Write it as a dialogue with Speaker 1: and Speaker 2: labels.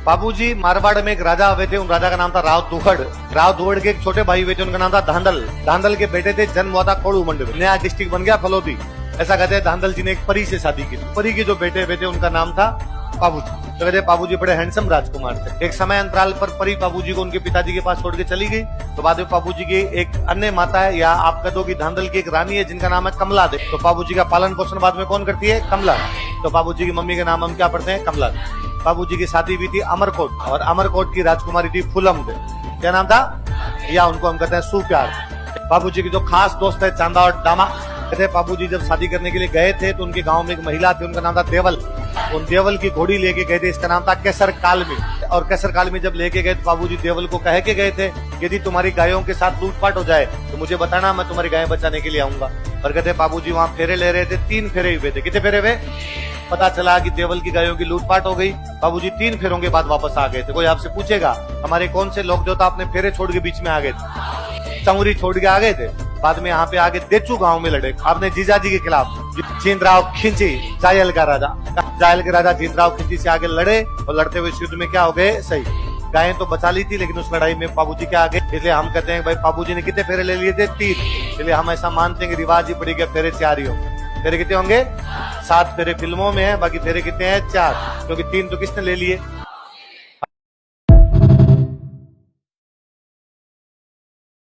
Speaker 1: बाबूजी मारवाड़ में एक राजा हुए थे, उन राजा का नाम था राव दुहड़। राव दुहड़ के एक छोटे भाई हुए थे, उनका नाम था धांधल। धांधल के बेटे थे जन्म हुआ था कोड़ू मंड में, नया डिस्ट्रिक्ट बन गया फलोदी। ऐसा कहते हैं धांधल जी ने एक परी से शादी की। परी के जो बेटे हुए थे उनका नाम था बाबूजी। तो कहते बाबूजी बड़े हैंडसम राजकुमार थे। एक समय अंतराल पर परी बाबूजी को उनके पिताजी के पास छोड़ के चली गई। तो बाद में बाबूजी की एक अन्य माता है, या आप कह दो कि धांधल की एक रानी है जिनका नाम है कमला दे। तो बाबूजी का पालन पोषण बाद में कौन करती है? कमला। तो बाबूजी की मम्मी के नाम हम क्या पढ़ते हैं? कमला। बाबूजी की शादी भी थी अमरकोट, और अमरकोट की राजकुमारी थी फुलम दे। क्या नाम था? या उनको हम कहते हैं सुप्यार। बाबूजी की जो खास दोस्त है चांदा और डामा। कहते बाबूजी जब शादी करने के लिए गए थे तो उनके गांव में एक महिला थी, उनका नाम था देवल। उन देवल की घोड़ी लेके गए थे, इसका नाम था केसर कालमी। और केसर कालमी जब लेके गए तो बाबूजी देवल को कह के गए थे, यदि तुम्हारी गायों के साथ लूटपाट हो जाए तो मुझे बताना, मैं तुम्हारी गायें बचाने के लिए आऊंगा। और कहते बाबूजी वहाँ फेरे ले रहे थे, 3 फेरे हुए थे। कितने फेरे हुए? पता चला कि देवल की गायों की लूटपाट हो गई। बाबूजी 3 फेरों के बाद वापस आ गए थे। कोई आपसे पूछेगा हमारे कौन से लोग देवता अपने फेरे छोड़ के बीच में आ गए थे? चौरी छोड़ के आ गए थे। बाद में यहाँ पे आगे देचू गांव में लड़े आपने जीजाजी के खिलाफ। जींदराव खिंची जायल का राजा, जायल के राजा जींदराव खिंची से आगे लड़े, और लड़ते हुए युद्ध में क्या हो गए? सही गायें तो बचा ली थी, लेकिन उस लड़ाई में बाबूजी क्या आ गए। इसलिए हम कहते हैं भाई बाबूजी ने कितने फेरे ले लिए थे? 3। इसलिए हम ऐसा मानते हैं कि रिवाज ही पड़ी गया फेरे 4 ही होंगे। फेरे कितने होंगे? 7 फेरे फिल्मों में है, बाकी फेरे कितने हैं? 4, क्योंकि 3 तो किसने ले लिए?